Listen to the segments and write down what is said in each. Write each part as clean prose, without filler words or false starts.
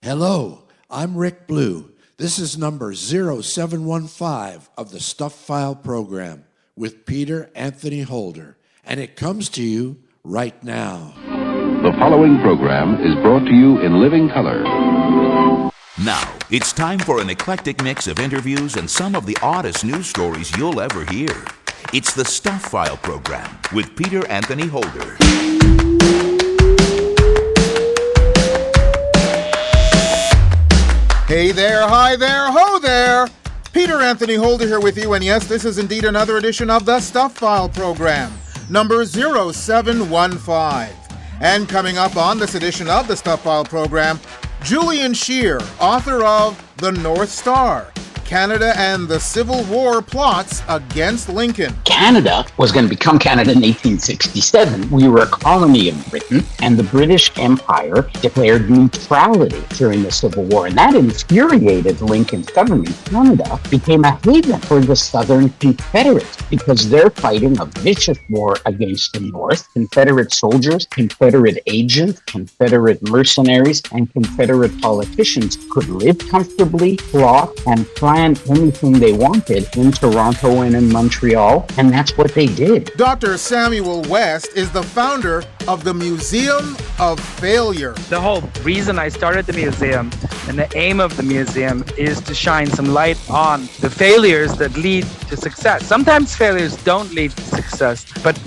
Hello, I'm Rick Blue. This is number 0715 of the Stuff File program with Peter Anthony Holder, and it comes to you right now. The following program is brought to you in living color. Now, it's time for an eclectic mix of interviews and some of the oddest news stories you'll ever hear. It's the Stuff File program with Peter Anthony Holder. Hey there, hi there, ho there! Peter Anthony Holder here with you, and yes, this is indeed another edition of the Stuff File program, number 0715. And coming up on this edition of the Stuff File program, Julian Sher, author of The North Star, Canada and the Civil War Plots Against Lincoln. Canada was going to become Canada in 1867. We were a colony of Britain, and the British Empire declared neutrality during the Civil War, and that infuriated Lincoln's government. Canada became a haven for the Southern Confederates because they're fighting a vicious war against the North. Confederate soldiers, Confederate agents, Confederate mercenaries, and Confederate politicians could live comfortably, plot, and plan anything they wanted in Toronto and in Montreal, and that's what they did. Dr. Samuel West is the founder of the Museum of Failure. The whole reason I started the museum and the aim of the museum is to shine some light on the failures that lead to success. Sometimes failures don't lead to success, but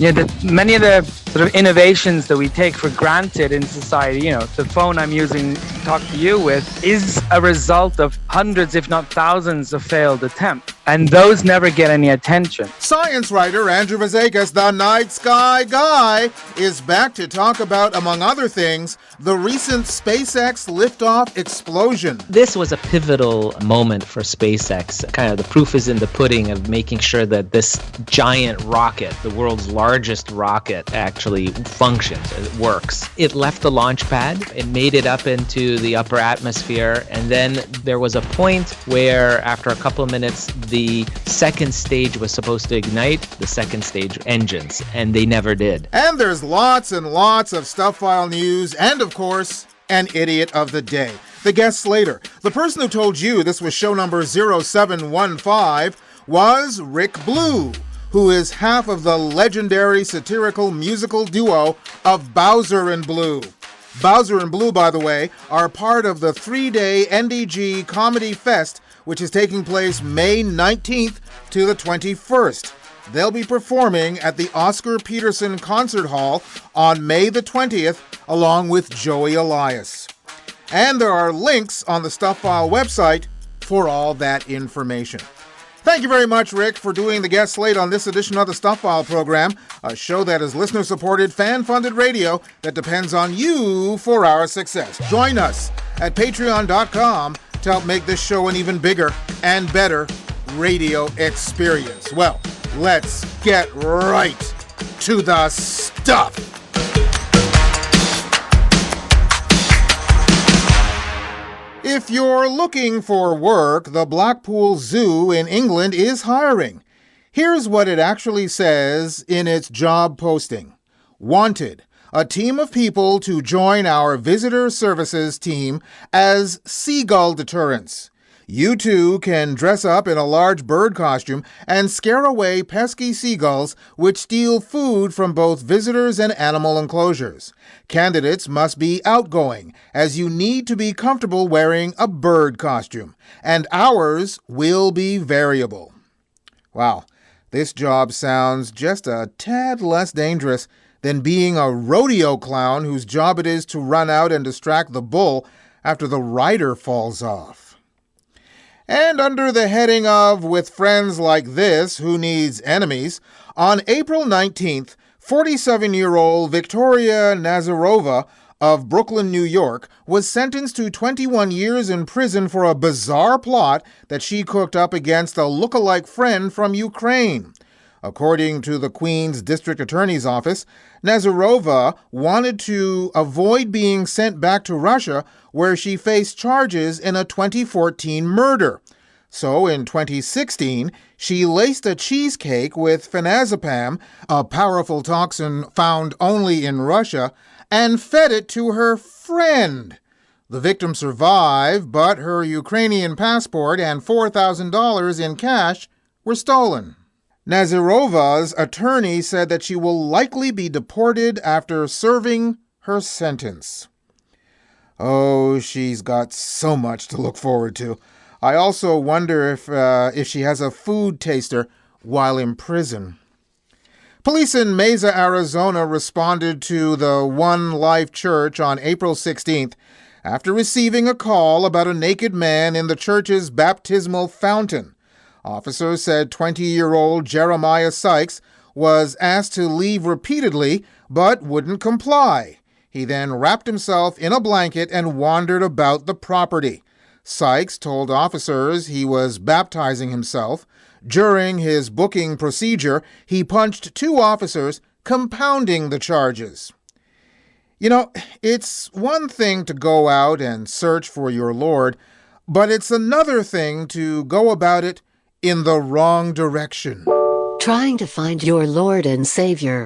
many of the sort of innovations that we take for granted in society, the phone I'm using to talk to you with, is a result of hundreds, if not thousands, of failed attempts. And those never get any attention. Science writer Andrew Fazekas, the Night Sky Guy, is back to talk about, among other things, the recent SpaceX liftoff explosion. This was a pivotal moment for SpaceX. Kind of the proof is in the pudding of making sure that this giant rocket, the world's largest rocket, actually functions, it works. It left the launch pad, it made it up into the upper atmosphere, and then there was a point where, after a couple of minutes, the second stage was supposed to ignite the second stage engines, and they never did. And there's lots and lots of Stuff File news, and of course, an idiot of the day. The guest slater, the person who told you this was show number 0715, was Rick Blue, who is half of the legendary satirical musical duo of Bowser and Blue. Bowser and Blue, by the way, are part of the 3-day NDG Comedy Fest, which is taking place May 19th to the 21st. They'll be performing at the Oscar Peterson Concert Hall on May the 20th, along with Joey Elias. And there are links on the Stuff File website for all that information. Thank you very much, Rick, for doing the guest slate on this edition of the Stuff File program, a show that is listener-supported, fan-funded radio that depends on you for our success. Join us at patreon.com to help make this show an even bigger and better radio experience. Well, let's get right to the stuff. If you're looking for work, the Blackpool Zoo in England is hiring. Here's what it actually says in its job posting. Wanted, a team of people to join our visitor services team as seagull deterrents. You too can dress up in a large bird costume and scare away pesky seagulls which steal food from both visitors and animal enclosures. Candidates must be outgoing, as you need to be comfortable wearing a bird costume, and hours will be variable. Wow, this job sounds just a tad less dangerous than being a rodeo clown whose job it is to run out and distract the bull after the rider falls off. And under the heading of With Friends Like This, Who Needs Enemies, on April 19th, 47-year-old Victoria Nazarova of Brooklyn, New York, was sentenced to 21 years in prison for a bizarre plot that she cooked up against a look-alike friend from Ukraine. According to the Queen's District Attorney's Office, Nazarova wanted to avoid being sent back to Russia, where she faced charges in a 2014 murder. So in 2016, she laced a cheesecake with phenazepam, a powerful toxin found only in Russia, and fed it to her friend. The victim survived, but her Ukrainian passport and $4,000 in cash were stolen. Nazirova's attorney said that she will likely be deported after serving her sentence. Oh, she's got so much to look forward to. I also wonder if she has a food taster while in prison. Police in Mesa, Arizona responded to the One Life Church on April 16th after receiving a call about a naked man in the church's baptismal fountain. Officers said 20-year-old Jeremiah Sykes was asked to leave repeatedly but wouldn't comply. He then wrapped himself in a blanket and wandered about the property. Sykes told officers he was baptizing himself. During his booking procedure, he punched 2 officers, compounding the charges. You know, it's one thing to go out and search for your Lord, but it's another thing to go about it in the wrong direction. Trying to find your Lord and Savior.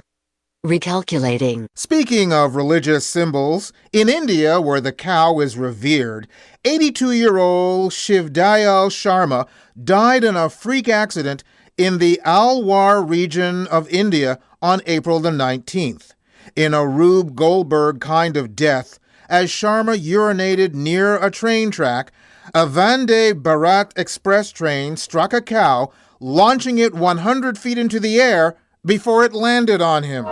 Recalculating. Speaking of religious symbols, in India, where the cow is revered, 82-year-old Shivdayal Sharma died in a freak accident in the Alwar region of India on April the 19th. In a Rube Goldberg kind of death, as Sharma urinated near a train track, a Vande Bharat Express train struck a cow, launching it 100 feet into the air before it landed on him.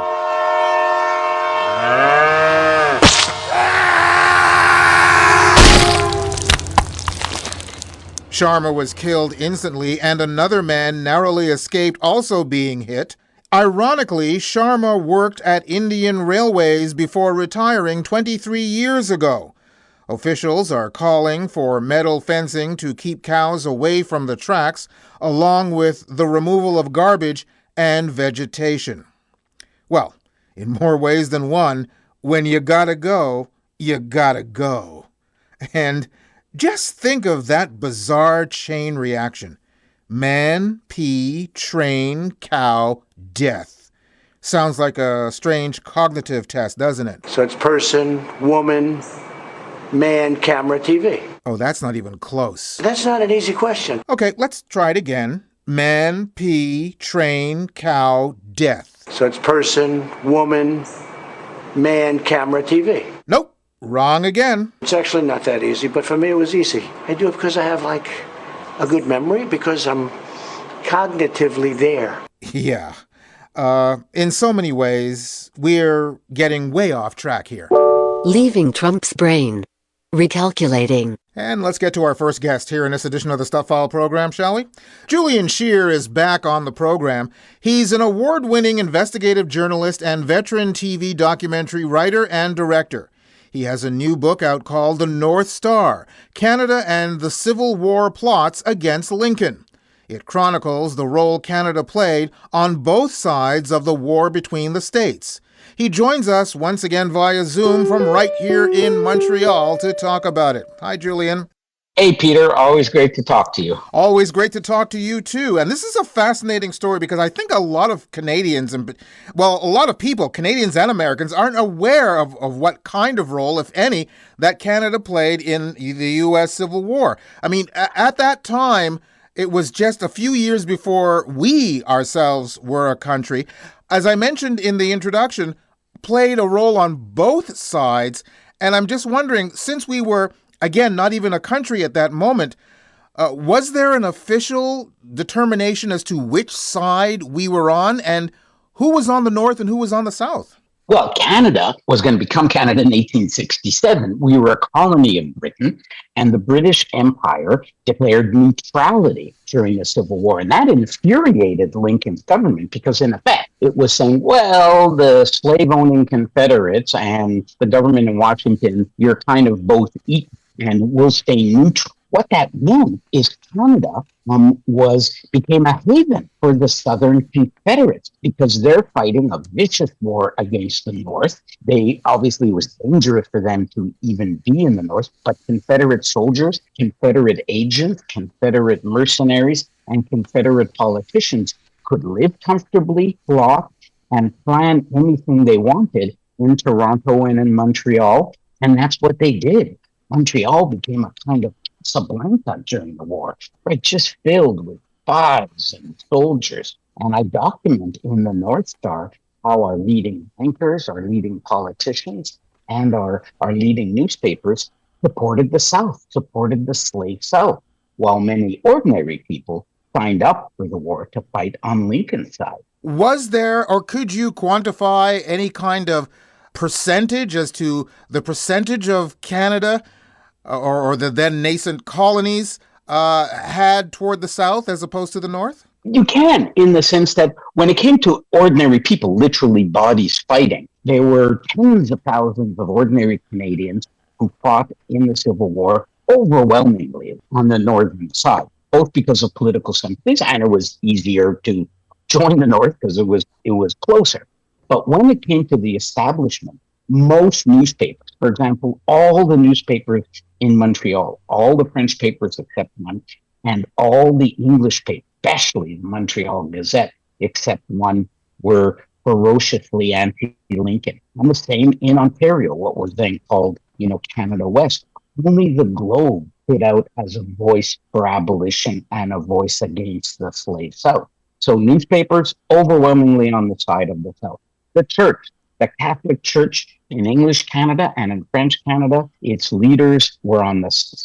Sharma was killed instantly, and another man narrowly escaped, also being hit. Ironically, Sharma worked at Indian Railways before retiring 23 years ago. Officials are calling for metal fencing to keep cows away from the tracks, along with the removal of garbage and vegetation. Well, in more ways than one, when you gotta go, you gotta go. And just think of that bizarre chain reaction. Man, pee, train, cow, death. Sounds like a strange cognitive test, doesn't it? So it's person, woman, man, camera, TV. Oh, that's not even close. That's not an easy question. Okay, let's try it again. Man, pee, train, cow, death. So it's person, woman, man, camera, TV. Nope, wrong again. It's actually not that easy, but for me it was easy. I do it because I have a good memory, because I'm cognitively there. Yeah. In so many ways, we're getting way off track here. Leaving Trump's brain. Recalculating. And let's get to our first guest here in this edition of the Stuff File program, shall we? Julian Sher is back on the program. He's an award-winning investigative journalist and veteran TV documentary writer and director. He has a new book out called The North Star, Canada and the Civil War Plots Against Lincoln. It chronicles the role Canada played on both sides of the war between the states. He joins us once again via Zoom from right here in Montreal to talk about it. Hi, Julian. Hey, Peter. Always great to talk to you. Always great to talk to you, too. And this is a fascinating story because I think a lot of Canadians, a lot of people, Canadians and Americans, aren't aware of what kind of role, if any, that Canada played in the U.S. Civil War. I mean, at that time, it was just a few years before we ourselves were a country. As I mentioned in the introduction, played a role on both sides. And I'm just wondering, since we were, again, not even a country at that moment, was there an official determination as to which side we were on, and who was on the North and who was on the South? Well, Canada was going to become Canada in 1867. We were a colony of Britain, and the British Empire declared neutrality during the Civil War. And that infuriated Lincoln's government because, in effect, it was saying, well, the slave-owning Confederates and the government in Washington, you're kind of both equal, and we'll stay neutral. What that meant is Canada became a haven for the Southern Confederates because they're fighting a vicious war against the North. They obviously, it was dangerous for them to even be in the North, but Confederate soldiers, Confederate agents, Confederate mercenaries, and Confederate politicians could live comfortably, plot, and plan anything they wanted in Toronto and in Montreal, and that's what they did. Montreal became a kind of Casablanca during the war, right? Just filled with spies and soldiers. And I document in the North Star how our leading bankers, our leading politicians, and our leading newspapers supported the South, supported the slave South, while many ordinary people signed up for the war to fight on Lincoln's side. Was there, or could you quantify any kind of percentage as to the percentage of Canada or the then nascent colonies had toward the South as opposed to the North? You can, in the sense that when it came to ordinary people, literally bodies fighting, there were tens of thousands of ordinary Canadians who fought in the Civil War overwhelmingly on the northern side, both because of political sympathies, and it was easier to join the North because it was closer. But when it came to the establishment, most newspapers, for example, all the newspapers in Montreal, all the French papers except one, and all the English papers, especially the Montreal Gazette, except one, were ferociously anti-Lincoln. And the same in Ontario, what was then called, Canada West. Only the Globe stood out as a voice for abolition and a voice against the slave South. So newspapers overwhelmingly on the side of the South. The church, the Catholic Church in English Canada and in French Canada, its leaders were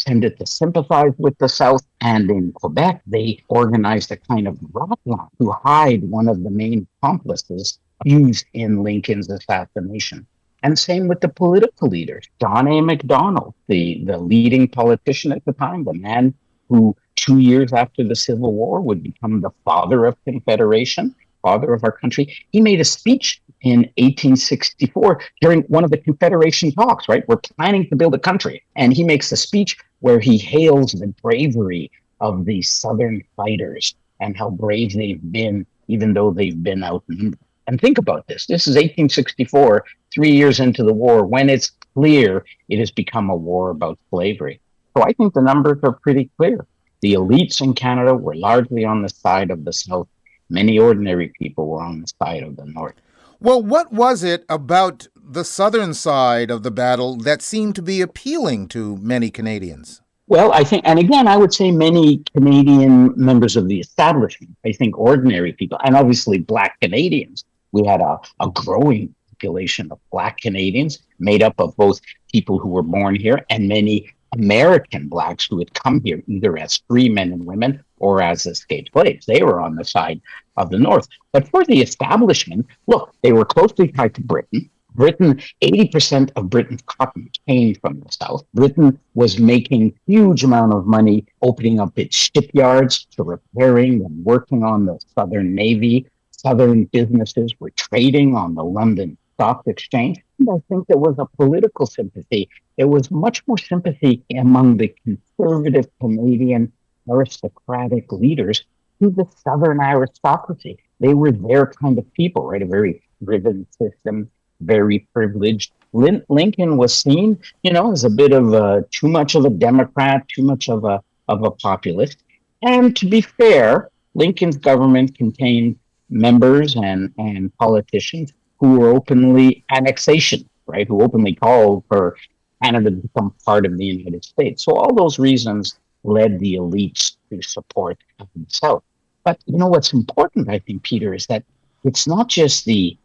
tended to sympathize with the South. And in Quebec, they organized a kind of rat line to hide one of the main accomplices used in Lincoln's assassination. And same with the political leaders. John A. Macdonald, the leading politician at the time, the man who 2 years after the Civil War would become the father of Confederation, father of our country. He made a speech in 1864 during one of the Confederation talks, right? We're planning to build a country. And he makes a speech where he hails the bravery of the Southern fighters and how brave they've been, even though they've been outnumbered. And think about this. This is 1864, 3 years into the war, when it's clear it has become a war about slavery. So I think the numbers are pretty clear. The elites in Canada were largely on the side of the South. Many ordinary people were on the side of the North. Well, what was it about the southern side of the battle that seemed to be appealing to many Canadians? Well, I think, and again, I would say many Canadian members of the establishment, I think ordinary people, and obviously Black Canadians. We had a growing population of Black Canadians made up of both people who were born here and many American Blacks who had come here either as free men and women or as escaped slaves. They were on the side of the North. But for the establishment, look, they were closely tied to Britain. 80% of Britain's cotton came from the South. Britain was making huge amount of money opening up its shipyards to repairing and working on the Southern Navy. Southern businesses were trading on the London Stock Exchange. And I think there was a political sympathy. There was much more sympathy among the conservative Canadian aristocratic leaders to the Southern aristocracy. They were their kind of people, right? A very driven system, very privileged. Lincoln was seen, as a bit of too much of a Democrat, too much of a populist. And to be fair, Lincoln's government contained members and politicians who were openly annexation, right? Who openly called for Canada to become part of the United States. So all those reasons led the elites to support the South. But what's important, I think, Peter, is that it's not just the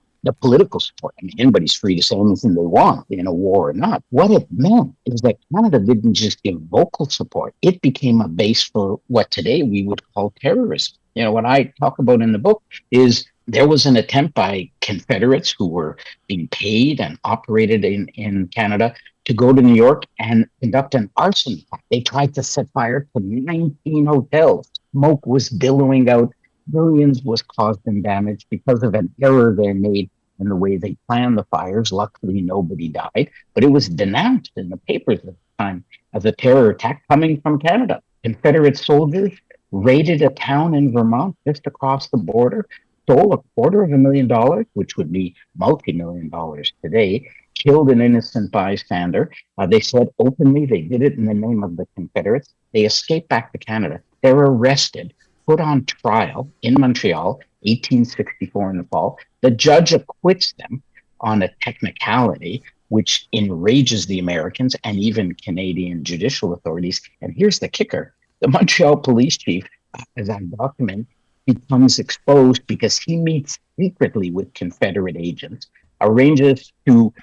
political support. I mean, anybody's free to say anything they want in a war or not. What it meant is that Canada didn't just give vocal support. It became a base for what today we would call terrorism. What I talk about in the book is there was an attempt by Confederates who were being paid and operated in Canada to go to New York and conduct an arson attack. They tried to set fire to 19 hotels. Smoke was billowing out. Millions was caused in damage because of an error they made in the way they planned the fires. Luckily, nobody died, but it was denounced in the papers at the time as a terror attack coming from Canada. Confederate soldiers raided a town in Vermont just across the border, stole $250,000, which would be multi-million dollars today, killed an innocent bystander. They said openly they did it in the name of the Confederates. They escaped back to Canada. They're arrested, put on trial in Montreal, 1864 in the fall. The judge acquits them on a technicality, which enrages the Americans and even Canadian judicial authorities. And here's the kicker. The Montreal police chief, as I document, becomes exposed because he meets secretly with Confederate agents, arranges to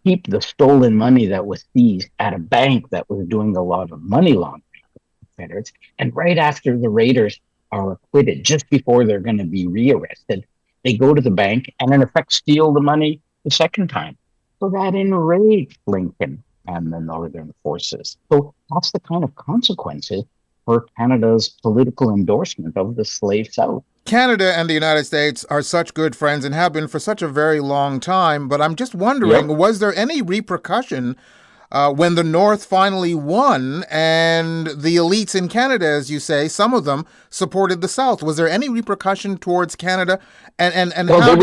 keep the stolen money that was seized at a bank that was doing a lot of money laundering for Confederates. And right after the raiders are acquitted, just before they're going to be rearrested, they go to the bank and in effect steal the money the second time. So that enraged Lincoln and the Northern forces. So that's the kind of consequences for Canada's political endorsement of the slave South. Canada and the United States are such good friends and have been for such a very long time, but I'm just wondering, was there any repercussion when the North finally won and the elites in Canada, as you say, some of them supported the South? Was there any repercussion towards Canada? And well, how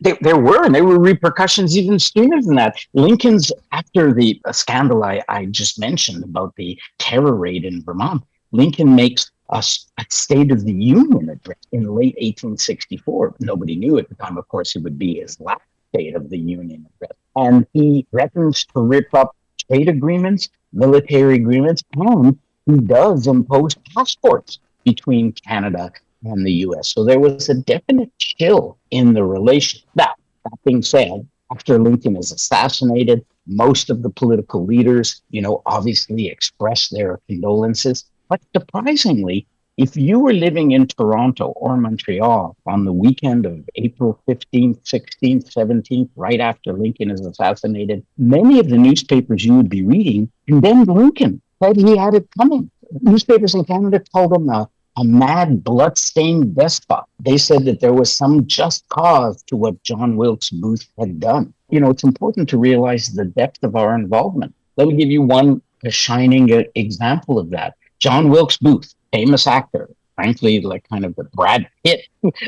there were repercussions even sooner than that. Lincoln's, after the scandal I just mentioned about the terror raid in Vermont, Lincoln makes a State of the Union address in late 1864. Nobody knew at the time, of course, it would be his last State of the Union address. And he threatens to rip up trade agreements, military agreements, and he does impose passports between Canada and the U.S. So there was a definite chill in the relation. Now, that being said, after Lincoln is assassinated, most of the political leaders, obviously express their condolences. But surprisingly, if you were living in Toronto or Montreal on the weekend of April 15th, 16th, 17th, right after Lincoln is assassinated, many of the newspapers you would be reading condemned Lincoln, said he had it coming. Newspapers in Canada called him a mad, blood-stained despot. They said that there was some just cause to what John Wilkes Booth had done. It's important to realize the depth of our involvement. Let me give you one shining example of that. John Wilkes Booth, famous actor, frankly, like kind of the Brad Pitt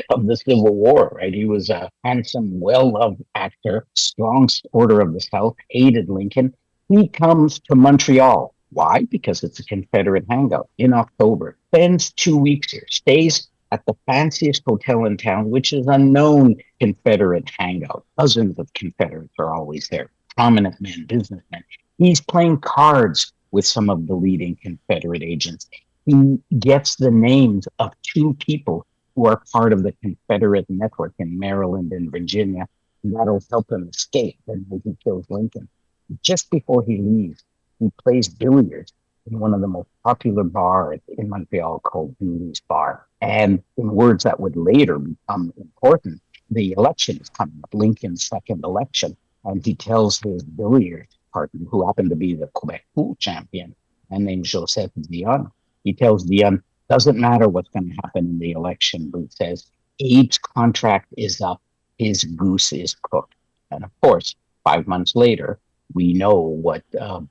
of the Civil War, right? He was a handsome, well-loved actor, strong supporter of the South, hated Lincoln. He comes to Montreal. Why? Because it's a Confederate hangout in October. Spends 2 weeks here, stays at the fanciest hotel in town, which is a known Confederate hangout. Dozens of Confederates are always there, prominent men, businessmen. He's playing cards with some of the leading Confederate agents. He gets the names of 2 people who are part of the Confederate network in Maryland and Virginia. And that'll help him escape when he kills Lincoln. Just before he leaves, he plays billiards in one of the most popular bars in Montreal called Dooley's Bar. And in words that would later become important, the election is coming up, Lincoln's second election, and he tells his billiard partner, who happened to be the Quebec pool champion, and named Joseph Dion. He tells Dion, doesn't matter what's going to happen in the election, Booth says, Abe's contract is up, his goose is cooked. And of course, 5 months later, we know what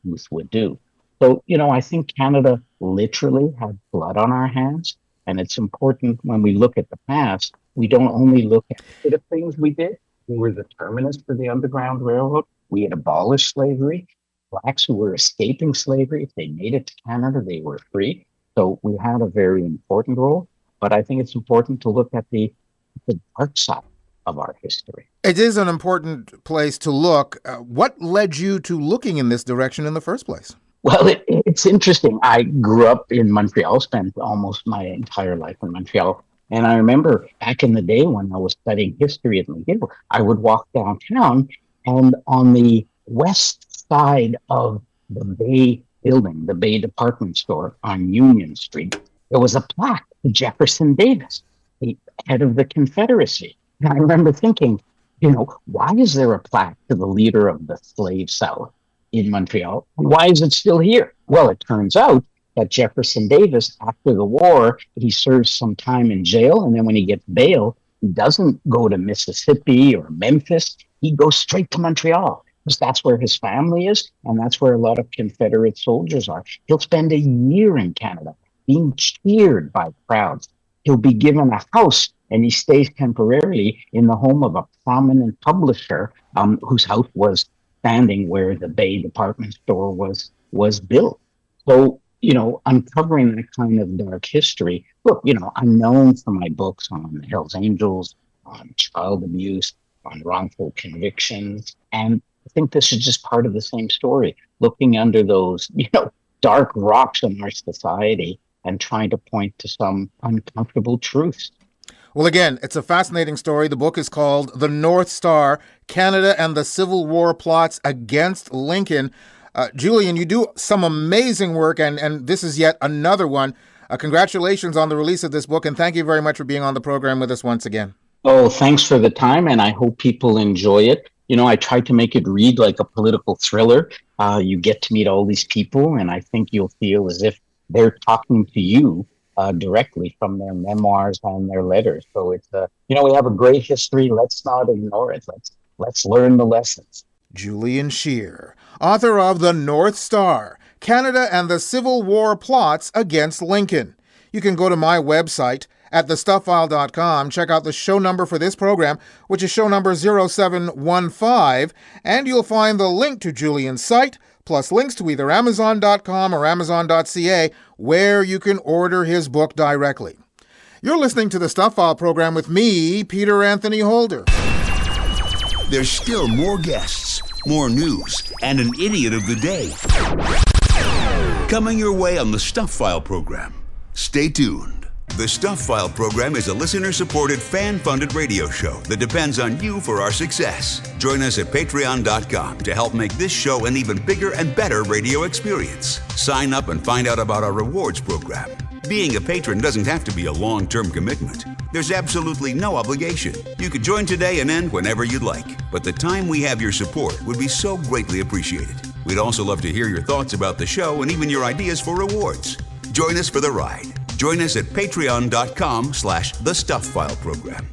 Booth would do. So, I think Canada literally had blood on our hands. And it's important when we look at the past, we don't only look at the things we did. We were the terminus for the Underground Railroad. We had abolished slavery. Blacks who were escaping slavery, if they made it to Canada, they were free. So we had a very important role. But I think it's important to look at the dark side of our history. It is an important place to look. What led you to looking in this direction in the first place? Well, it's interesting. I grew up in Montreal, spent almost my entire life in Montreal. And I remember back in the day when I was studying history at McGill, I would walk downtown, and on the west side of the Bay building, the Bay department store on Union Street, there was a plaque to Jefferson Davis, the head of the Confederacy. And I remember thinking, why is there a plaque to the leader of the slave South in Montreal? And why is it still here? Well, it turns out that Jefferson Davis, after the war, he serves some time in jail. And then when he gets bail, he doesn't go to Mississippi or Memphis. He goes straight to Montreal because that's where his family is. And that's where a lot of Confederate soldiers are. He'll spend a year in Canada being cheered by crowds. He'll be given a house, and he stays temporarily in the home of a prominent publisher whose house was standing where the Bay department store was built. So, uncovering that kind of dark history. Look, I'm known for my books on the Hells Angels, on child abuse, on wrongful convictions. And I think this is just part of the same story, looking under those, dark rocks in our society and trying to point to some uncomfortable truths. Well, again, it's a fascinating story. The book is called The North Star, Canada and the Civil War Plots Against Lincoln. Julian, you do some amazing work, and this is yet another one. Congratulations on the release of this book, and thank you very much for being on the program with us once again. Oh, thanks for the time, and I hope people enjoy it. I tried to make it read like a political thriller. You get to meet all these people, and I think you'll feel as if they're talking to you directly from their memoirs and their letters. So it's we have a great history. Let's not ignore it. Let's learn the lessons. Julian Sher, author of The North Star, Canada and the Civil War Plots Against Lincoln. You can go to my website at thestuffile.com, check out the show number for this program, which is show number 0715, and you'll find the link to Julian's site, plus links to either Amazon.com or Amazon.ca, where you can order his book directly. You're listening to the Stuff File program with me, Peter Anthony Holder. There's still more guests, more news, and an idiot of the day coming your way on the Stuff File program. Stay tuned. The Stuff File program is a listener-supported, fan-funded radio show that depends on you for our success. Join us at patreon.com to help make this show an even bigger and better radio experience. Sign up and find out about our rewards program. Being a patron doesn't have to be a long-term commitment. There's absolutely no obligation. You could join today and end whenever you'd like, but the time we have your support would be so greatly appreciated. We'd also love to hear your thoughts about the show and even your ideas for rewards. Join us for the ride. Join us at patreon.com/thestuffileprogram.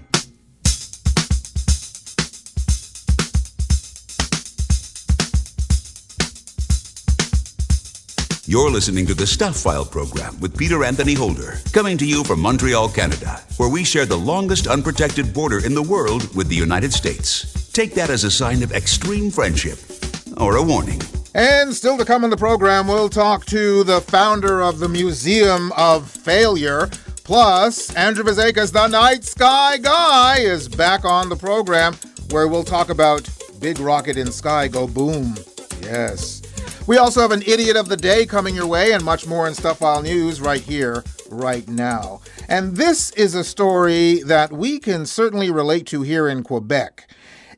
You're listening to the Stuff File program with Peter Anthony Holder, coming to you from Montreal, Canada, where we share the longest unprotected border in the world with the United States. Take that as a sign of extreme friendship or a warning. And still to come in the program, we'll talk to the founder of the Museum of Failure. Plus, Andrew Fazekas, the Night Sky Guy, is back on the program, where we'll talk about Big Rocket in Sky Go Boom. Yes. We also have an Idiot of the Day coming your way, and much more in Stuff File News right here, right now. And this is a story that we can certainly relate to here in Quebec.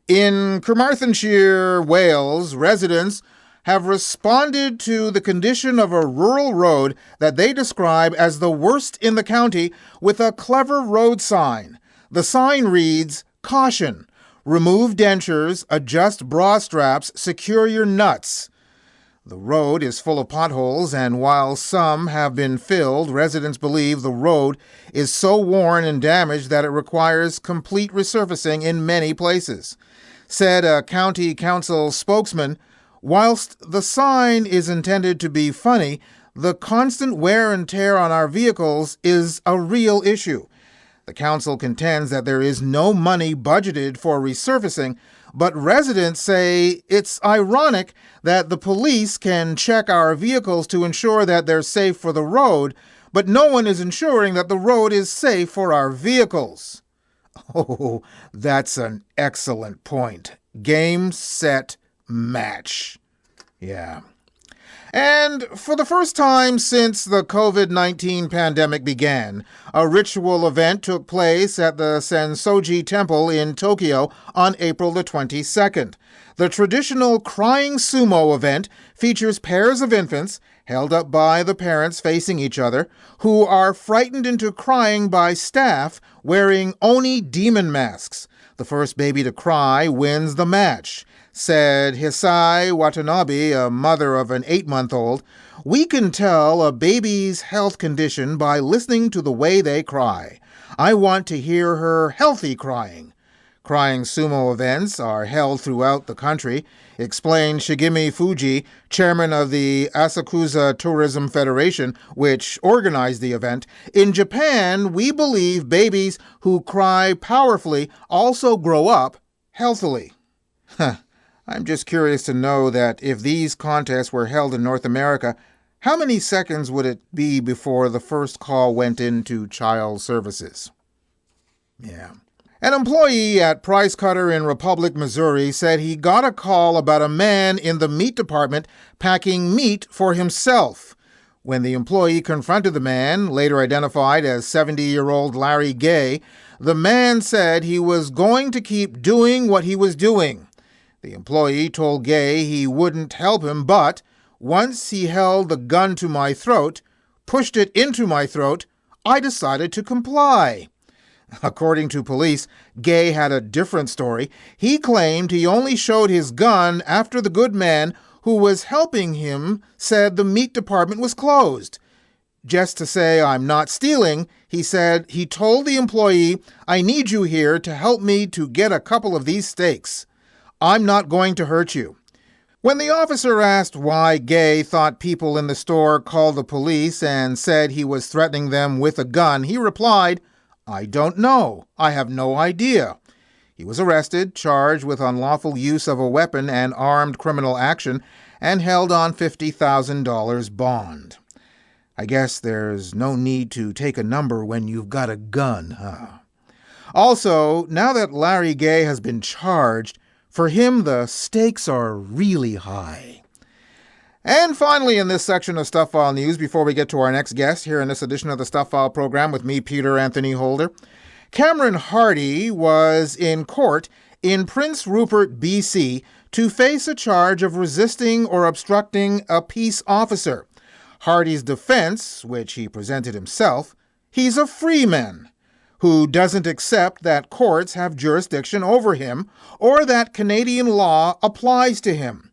In Carmarthenshire, Wales, residents have responded to the condition of a rural road that they describe as the worst in the county with a clever road sign. The sign reads, "Caution, remove dentures, adjust bra straps, secure your nuts." The road is full of potholes, and while some have been filled, residents believe the road is so worn and damaged that it requires complete resurfacing in many places. Said a county council spokesman, "Whilst the sign is intended to be funny, the constant wear and tear on our vehicles is a real issue." The council contends that there is no money budgeted for resurfacing, but residents say it's ironic that the police can check our vehicles to ensure that they're safe for the road, but no one is ensuring that the road is safe for our vehicles. Oh, that's an excellent point. Game, set, match. Yeah. And for the first time since the COVID-19 pandemic began, a ritual event took place at the Sensoji Temple in Tokyo on April the 22nd. The traditional crying sumo event features pairs of infants, held up by the parents facing each other, who are frightened into crying by staff wearing Oni demon masks. The first baby to cry wins the match. Said Hisai Watanabe, a mother of an 8-month-old, "We can tell a baby's health condition by listening to the way they cry. I want to hear her healthy crying." Crying sumo events are held throughout the country, explained Shigemi Fuji, chairman of the Asakusa Tourism Federation, which organized the event. "In Japan, we believe babies who cry powerfully also grow up healthily." I'm just curious to know that if these contests were held in North America, how many seconds would it be before the first call went into child services? Yeah. An employee at Price Cutter in Republic, Missouri, said he got a call about a man in the meat department packing meat for himself. When the employee confronted the man, later identified as 70-year-old Larry Gay, the man said he was going to keep doing what he was doing. The employee told Gay he wouldn't help him, but once he held the gun to my throat, pushed it into my throat, I decided to comply. According to police, Gay had a different story. He claimed he only showed his gun after the good man who was helping him said the meat department was closed. Just to say I'm not stealing, he said he told the employee, I need you here to help me to get a couple of these steaks. I'm not going to hurt you. When the officer asked why Gay thought people in the store called the police and said he was threatening them with a gun, he replied, I don't know. I have no idea. He was arrested, charged with unlawful use of a weapon and armed criminal action, and held on $50,000 bond. I guess there's no need to take a number when you've got a gun, huh? Also, now that Larry Gay has been charged, for him the stakes are really high. And finally, in this section of Stuff File News, before we get to our next guest here in this edition of the Stuff File program with me, Peter Anthony Holder, Cameron Hardy was in court in Prince Rupert, BC, to face a charge of resisting or obstructing a peace officer. Hardy's defense, which he presented himself, he's a freeman who doesn't accept that courts have jurisdiction over him or that Canadian law applies to him.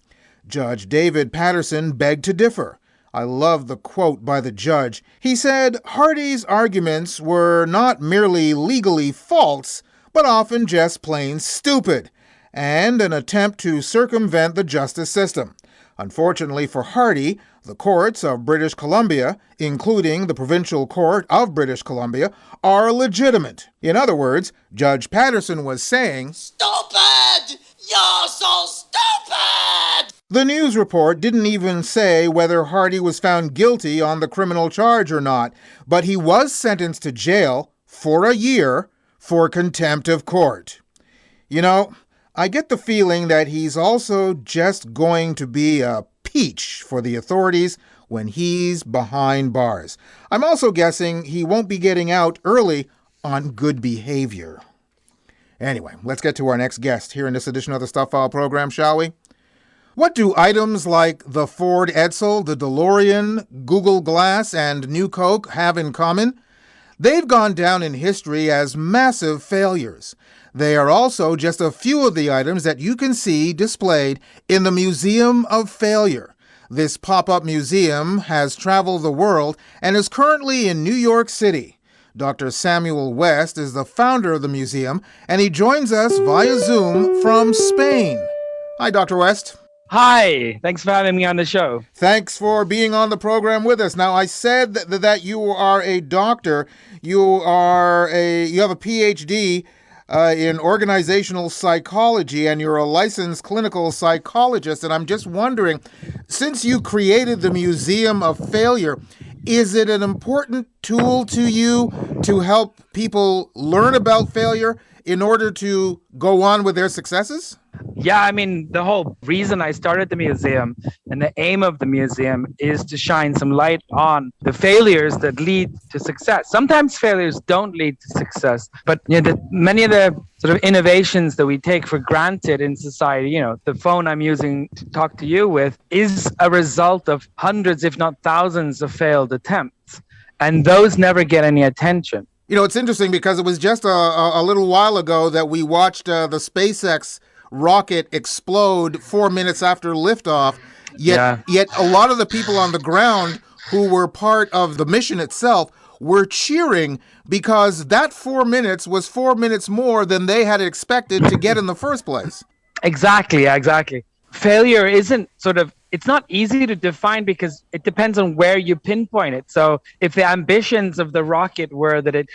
Judge David Patterson begged to differ. I love the quote by the judge. He said Hardy's arguments were not merely legally false, but often just plain stupid, and an attempt to circumvent the justice system. Unfortunately for Hardy, the courts of British Columbia, including the Provincial Court of British Columbia, are legitimate. In other words, Judge Patterson was saying, "Stupid! You're so stupid!" The news report didn't even say whether Hardy was found guilty on the criminal charge or not, but he was sentenced to jail for a year for contempt of court. You know, I get the feeling that he's also just going to be a peach for the authorities when he's behind bars. I'm also guessing he won't be getting out early on good behavior. Anyway, let's get to our next guest here in this edition of the Stuff File program, shall we? What do items like the Ford Edsel, the DeLorean, Google Glass, and New Coke have in common? They've gone down in history as massive failures. They are also just a few of the items that you can see displayed in the Museum of Failure. This pop-up museum has traveled the world and is currently in New York City. Dr. Samuel West is the founder of the museum, and he joins us via Zoom from Spain. Hi, Dr. West. Hi, thanks for having me on the show. Thanks for being on the program with us. Now, I said that you are a doctor. You have a PhD in organizational psychology, and you're a licensed clinical psychologist. And I'm just wondering, since you created the Museum of Failure, is it an important tool to you to help people learn about failure in order to go on with their successes? Yeah, I mean, the whole reason I started the museum and the aim of the museum is to shine some light on the failures that lead to success. Sometimes failures don't lead to success, but many of the sort of innovations that we take for granted in society, the phone I'm using to talk to you with is a result of hundreds, if not thousands, of failed attempts. And those never get any attention. It's interesting because it was just a little while ago that we watched the SpaceX rocket explode 4 minutes after liftoff. Yet a lot of the people on the ground who were part of the mission itself were cheering because that 4 minutes was 4 minutes more than they had expected to get in the first place. Exactly. Failure isn't it's not easy to define because it depends on where you pinpoint it. So if the ambitions of the rocket were that it,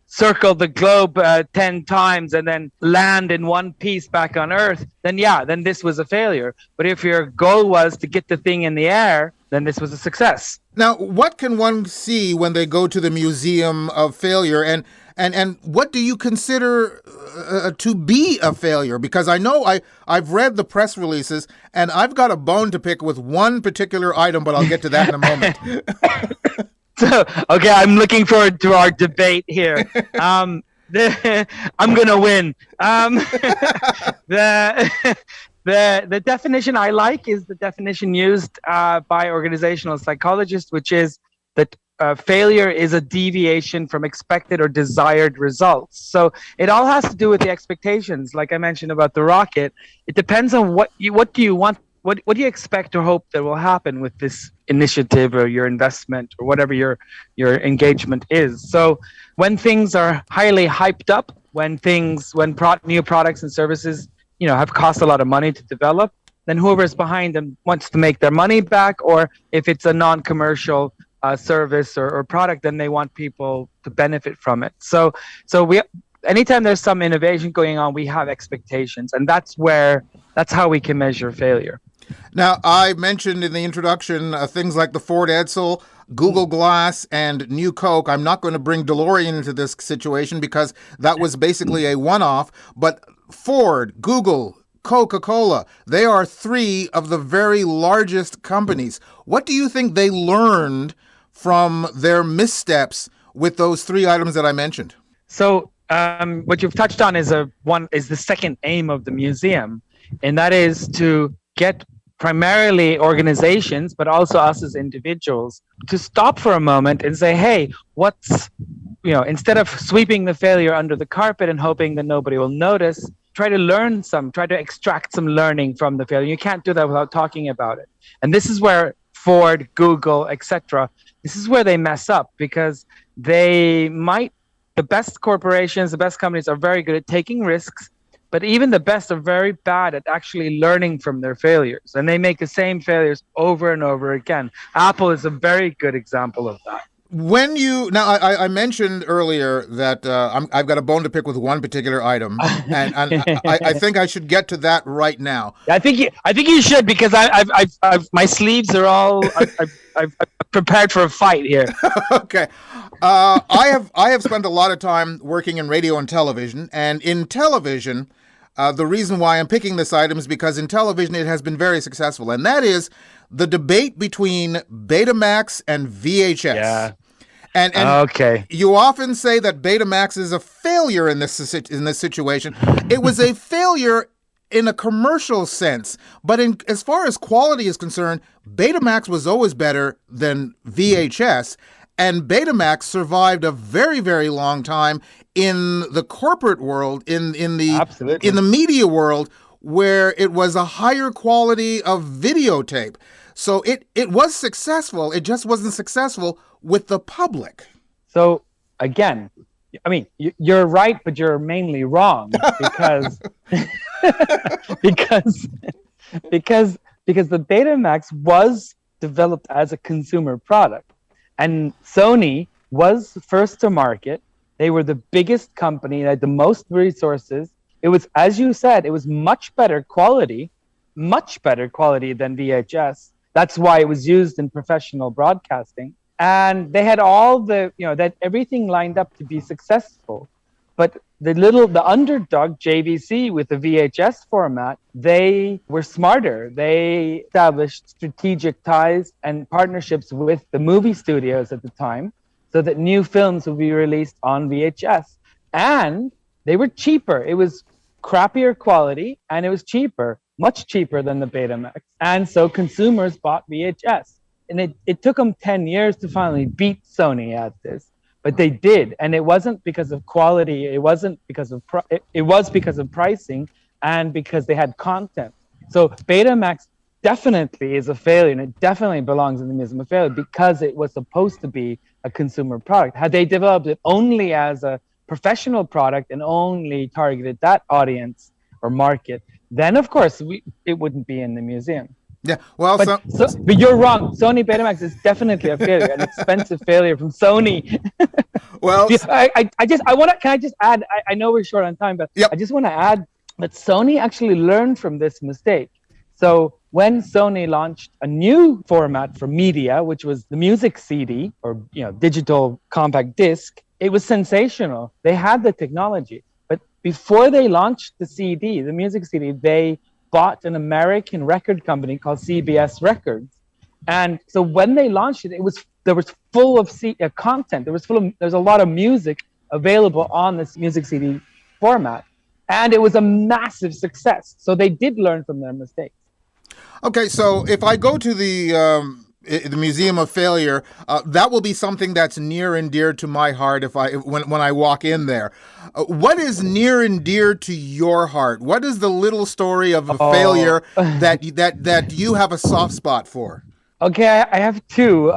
circle the globe 10 times and then land in one piece back on Earth, then this was a failure. But if your goal was to get the thing in the air, then this was a success. Now, what can one see when they go to the Museum of Failure? And And what do you consider to be a failure? Because I know I've read the press releases, and I've got a bone to pick with one particular item, but I'll get to that in a moment. So, okay, I'm looking forward to our debate here. I'm going to win. The definition I like is the definition used by organizational psychologists, which is that failure is a deviation from expected or desired results. So it all has to do with the expectations. Like I mentioned about the rocket, it depends on what do you want, what do you expect or hope that will happen with this initiative or your investment or whatever your engagement is. So when things are highly hyped up, when new products and services have cost a lot of money to develop, then whoever is behind them wants to make their money back, or if it's a non-commercial service or product, then they want people to benefit from it. So anytime there's some innovation going on, we have expectations, and that's how we can measure failure. Now, I mentioned in the introduction things like the Ford Edsel, Google Glass, and New Coke. I'm not going to bring DeLorean into this situation because that was basically a one-off, but Ford, Google, Coca-Cola, they are three of the very largest companies. What do you think they learned from their missteps with those three items that I mentioned? So what you've touched on is the second aim of the museum, and that is to get primarily organizations, but also us as individuals, to stop for a moment and say, hey, instead of sweeping the failure under the carpet and hoping that nobody will notice, try to extract some learning from the failure. You can't do that without talking about it. And this is where Ford, Google, etc., this is where they mess up, because the best corporations, the best companies are very good at taking risks, but even the best are very bad at actually learning from their failures. And they make the same failures over and over again. Apple is a very good example of that. I mentioned earlier that I've got a bone to pick with one particular item, and I think I should get to that right now. I think you should, because I've my sleeves are all I've prepared for a fight here. Okay, I have spent a lot of time working in radio and television, and in television, the reason why I'm picking this item is because in television it has been very successful, and that is the debate between Betamax and VHS. Yeah. And okay. You often say that Betamax is a failure in this situation. It was a failure in a commercial sense, but as far as quality is concerned, Betamax was always better than VHS, and Betamax survived a very, very long time in the corporate world, in the media world, where it was a higher quality of videotape. So it was successful. It just wasn't successful with the public. So again, I mean, you're right, but you're mainly wrong, because because the Betamax was developed as a consumer product, and Sony was first to market. They were the biggest company, they had the most resources. It was, as you said, it was much better quality than VHS. That's why it was used in professional broadcasting. And they had that everything lined up to be successful. But the underdog, JVC, with the VHS format, they were smarter. They established strategic ties and partnerships with the movie studios at the time, so that new films would be released on VHS. And they were cheaper. It was crappier quality, and it was cheaper, much cheaper than the Betamax. And so consumers bought VHS. And it took them 10 years to finally beat Sony at this. But they did. And it wasn't because of quality. It wasn't because of it was because of pricing and because they had content. So Betamax definitely is a failure, and it definitely belongs in the Museum of Failure because it was supposed to be a consumer product. Had they developed it only as a professional product and only targeted that audience or market, then of course it wouldn't be in the museum. Yeah, well, but you're wrong. Sony Betamax is definitely a failure, an expensive failure from Sony. Well, Can I just add? I know we're short on time, but yep. I just want to add that Sony actually learned from this mistake. So when Sony launched a new format for media, which was the music CD or digital compact disc, it was sensational. They had the technology. But before they launched the CD, the music CD, they bought an American record company called CBS Records. And so when they launched it, there was full of content. There's a lot of music available on this music CD format. And it was a massive success. So they did learn from their mistakes. Okay, so if I go to the Museum of Failure, that will be something that's near and dear to my heart when I walk in there. What is near and dear to your heart? What is the little story of a failure that you have a soft spot for? Okay, I have two.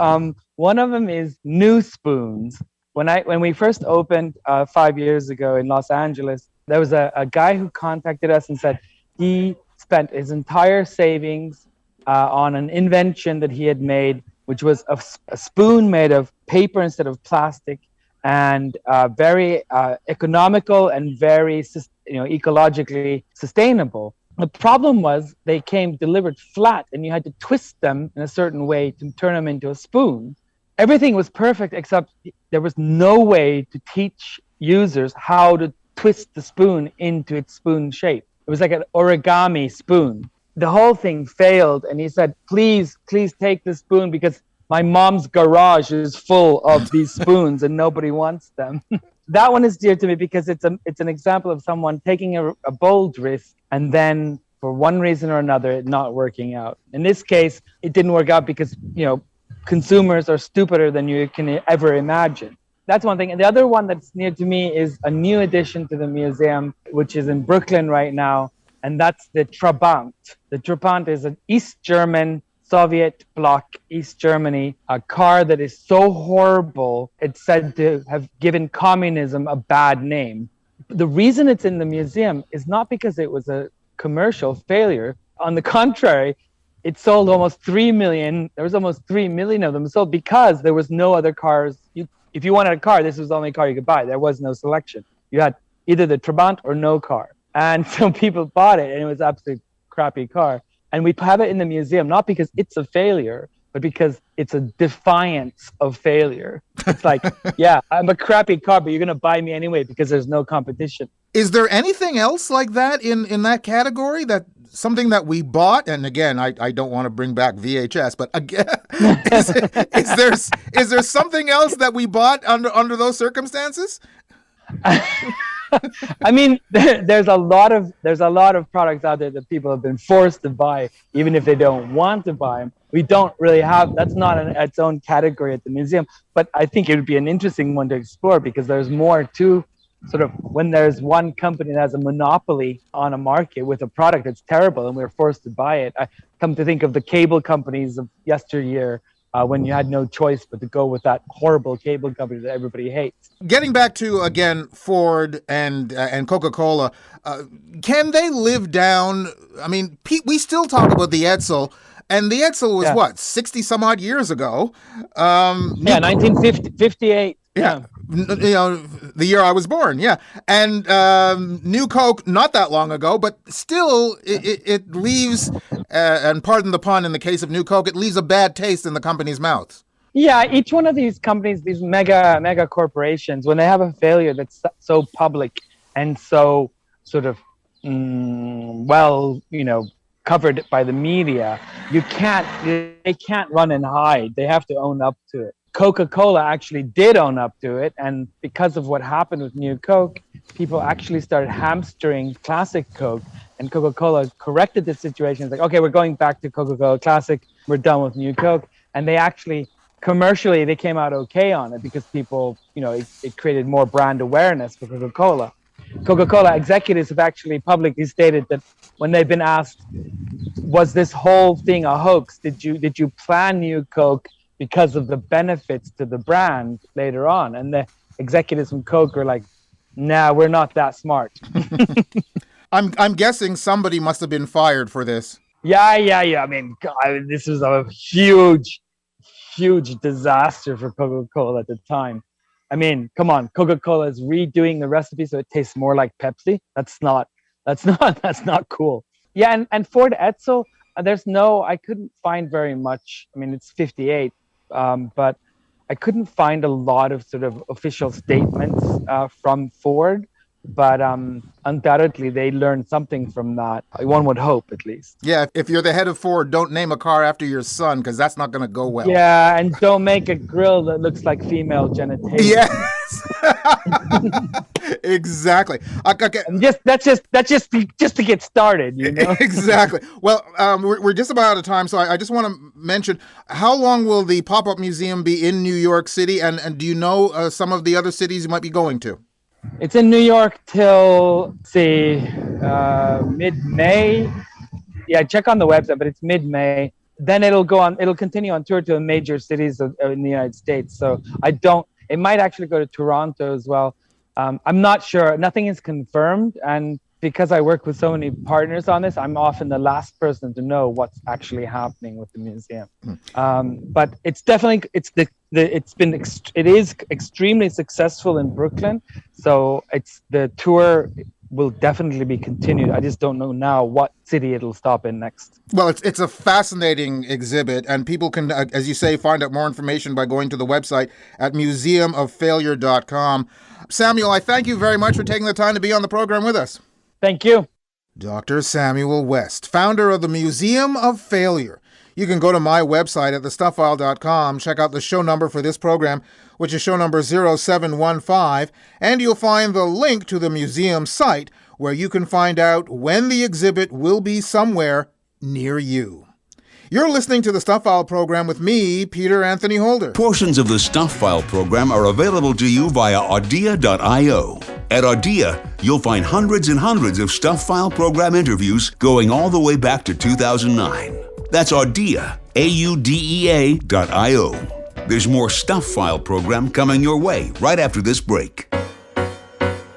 One of them is new spoons. When we first opened 5 years ago in Los Angeles, there was a guy who contacted us and said he spent his entire savings on an invention that he had made, which was a spoon made of paper instead of plastic, and very economical and very ecologically sustainable. The problem was they came delivered flat, and you had to twist them in a certain way to turn them into a spoon. Everything was perfect, except there was no way to teach users how to twist the spoon into its spoon shape. It was like an origami spoon. The whole thing failed, and he said, please take the spoon because my mom's garage is full of these spoons and nobody wants them. That one is dear to me because it's an example of someone taking a bold risk and then for one reason or another it not working out. In this case, it didn't work out because consumers are stupider than you can ever imagine. That's one thing. And the other one that's near to me is a new addition to the museum, which is in Brooklyn right now, and that's the Trabant. The Trabant is an East German, Soviet bloc, East Germany, a car that is so horrible, it's said to have given communism a bad name. The reason it's in the museum is not because it was a commercial failure. On the contrary, it sold almost 3 million. There was almost 3 million of them sold because there was no other cars. If you wanted a car, this was the only car you could buy. There was no selection. You had either the Trabant or no car. And so people bought it, and it was an absolutely crappy car. And we have it in the museum, not because it's a failure, but because it's a defiance of failure. It's like, yeah, I'm a crappy car, but you're going to buy me anyway because there's no competition. Is there anything else like that in that category, that something that we bought? And again, I don't want to bring back VHS, but again, is there something else that we bought under those circumstances? I mean, there's a lot of products out there that people have been forced to buy, even if they don't want to buy them. We don't really have, that's not its own category at the museum, but I think it would be an interesting one to explore because there's more to sort of when there's one company that has a monopoly on a market with a product that's terrible and we're forced to buy it. I come to think of the cable companies of yesteryear, when you had no choice but to go with that horrible cable company that everybody hates. Getting back to, again, Ford and Coca-Cola, can they live down? I mean, we still talk about the Edsel, and the Edsel was 60 some odd years ago. 1958. Yeah. The year I was born. Yeah. And New Coke, not that long ago, but still it leaves, and pardon the pun, in the case of New Coke, it leaves a bad taste in the company's mouths. Yeah, each one of these companies, these mega corporations, when they have a failure that's so public and so sort of, covered by the media, they can't run and hide. They have to own up to it. Coca-Cola actually did own up to it, and because of what happened with New Coke, people actually started hamstering Classic Coke, and Coca-Cola corrected the situation. It's like, okay, we're going back to Coca-Cola Classic, we're done with New Coke, and they actually, commercially, they came out okay on it because people, it created more brand awareness for Coca-Cola. Coca-Cola executives have actually publicly stated that when they've been asked, was this whole thing a hoax? Did you plan New Coke because of the benefits to the brand later on? And the executives from Coke are like, nah, we're not that smart. I'm guessing somebody must have been fired for this. Yeah. I mean, this was a huge disaster for Coca-Cola at the time. I mean, come on, Coca-Cola is redoing the recipe so it tastes more like Pepsi. That's not cool. Yeah, and Ford Edsel, I couldn't find very much. I mean, it's 58. But I couldn't find a lot of sort of official statements from Ford, but undoubtedly they learned something from that. One would hope, at least. Yeah, if you're the head of Ford, don't name a car after your son, because that's not going to go well. Yeah, and don't make a grill that looks like female genitalia. Yes. Exactly. Okay. And that's just to get started, you know. Exactly. Well, we're just about out of time, so I just want to mention, how long will the pop-up museum be in New York City, and do you know some of the other cities you might be going to? It's in New York till, mid-May. Yeah, check on the website, but it's mid-May. Then it'll continue on tour to the major cities in the United States. So it might actually go to Toronto as well. I'm not sure. Nothing is confirmed. And because I work with so many partners on this, I'm often the last person to know what's actually happening with the museum. But it's definitely, it is extremely successful in Brooklyn. So the tour will definitely be continued. I just don't know now what city it'll stop in next. Well, it's a fascinating exhibit, and people can, as you say, find out more information by going to the website at museumoffailure.com. Samuel, I thank you very much for taking the time to be on the program with us. Thank you. Dr. Samuel West, founder of the Museum of Failure. You can go to my website at thestufffile.com, check out the show number for this program, which is show number 0715, and you'll find the link to the museum site where you can find out when the exhibit will be somewhere near you. You're listening to the Stuff File program with me, Peter Anthony Holder. Portions of the Stuff File program are available to you via Audia.io. At Audia, you'll find hundreds and hundreds of Stuff File program interviews going all the way back to 2009. That's Audia, AUDEA.io. There's more Stuff File program coming your way right after this break.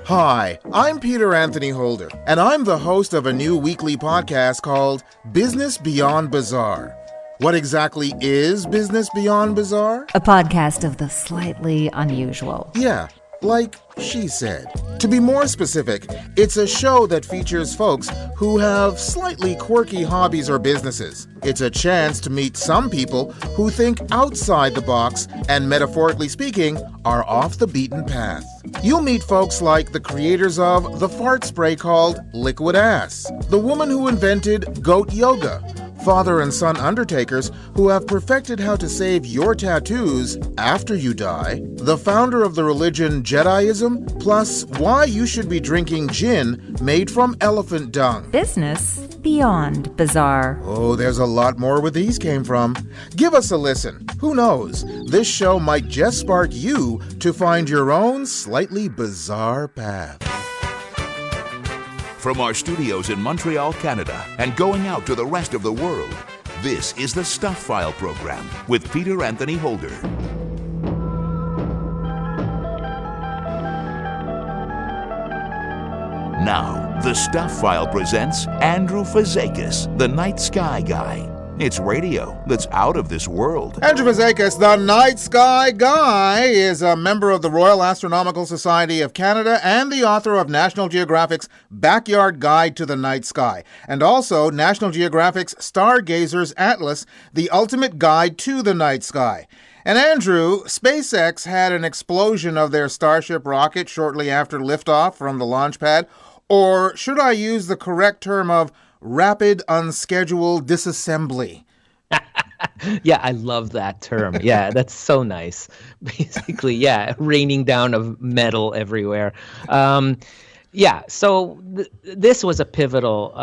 Hi, I'm Peter Anthony Holder, and I'm the host of a new weekly podcast called Business Beyond Bizarre. What exactly is Business Beyond Bizarre? A podcast of the slightly unusual. Yeah, like she said. To be more specific, it's a show that features folks who have slightly quirky hobbies or businesses. It's a chance to meet some people who think outside the box and, metaphorically speaking, are off the beaten path. You'll meet folks like the creators of the fart spray called Liquid Ass, the woman who invented goat yoga, father and son undertakers who have perfected how to save your tattoos after you die, the founder of the religion Jediism, plus why you should be drinking gin made from elephant dung. Business Beyond Bizarre. Oh, there's a lot more where these came from. Give us a listen. Who knows? This show might just spark you to find your own slightly bizarre path. From our studios in Montreal, Canada, and going out to the rest of the world, this is the Stuff File program with Peter Anthony Holder. Now, the Stuff File presents Andrew Fazekas, the Night Sky Guy. It's radio that's out of this world. Andrew Fazekas, the Night Sky Guy, is a member of the Royal Astronomical Society of Canada and the author of National Geographic's Backyard Guide to the Night Sky, and also National Geographic's Stargazer's Atlas, the ultimate guide to the night sky. And Andrew, SpaceX had an explosion of their Starship rocket shortly after liftoff from the launch pad, or should I use the correct term of rapid unscheduled disassembly? Yeah, I love that term. Yeah, that's so nice. Basically, yeah, raining down of metal everywhere. Yeah, so this was a pivotal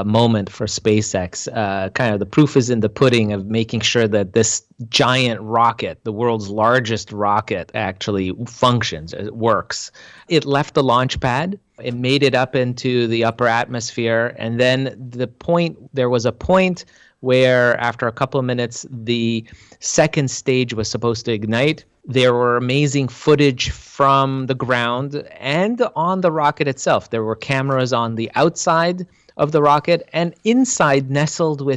moment for SpaceX. Kind of the proof is in the pudding of making sure that this giant rocket, the world's largest rocket, actually functions, it works. It left the launch pad. It made it up into the upper atmosphere, and then there was a point where after a couple of minutes, the second stage was supposed to ignite. There were amazing footage from the ground and on the rocket itself. There were cameras on the outside of the rocket and inside, nestled where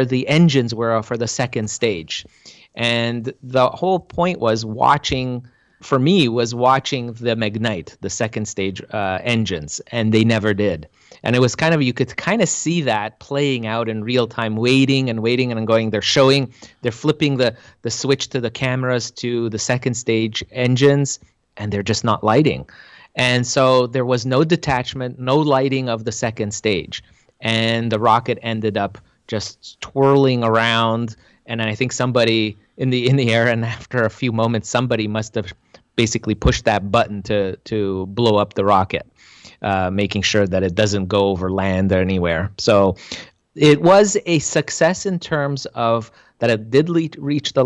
the engines were for the second stage. And the whole point was watching for me was watching the Magnite, the second stage engines, and they never did. And it was kind of, you could kind of see that playing out in real time, waiting and going, they're flipping the switch to the cameras to the second stage engines, and they're just not lighting. And so there was no detachment, no lighting of the second stage. And the rocket ended up just twirling around. And I think somebody in the air, and after a few moments, somebody must have basically pushed that button to blow up the rocket, making sure that it doesn't go over land or anywhere. So it was a success in terms of that it did leave the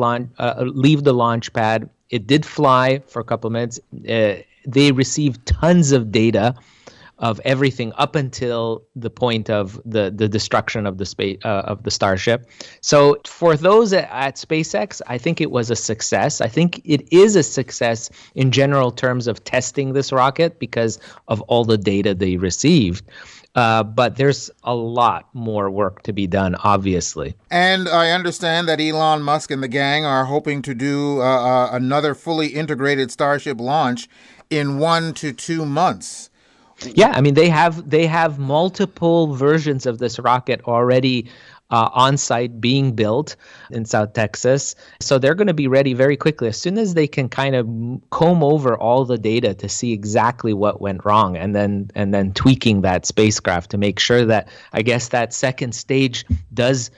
launch pad. It did fly for a couple of minutes. They received tons of data of everything up until the point of the destruction of the space of the Starship. So for those at SpaceX, I think it was a success. I think it is a success in general terms of testing this rocket because of all the data they received. But there's a lot more work to be done, obviously. And I understand that Elon Musk and the gang are hoping to do another fully integrated Starship launch in 1 to 2 months. Yeah, I mean, they have multiple versions of this rocket already on site being built in South Texas. So they're going to be ready very quickly as soon as they can kind of comb over all the data to see exactly what went wrong, and then tweaking that spacecraft to make sure that, I guess, that second stage does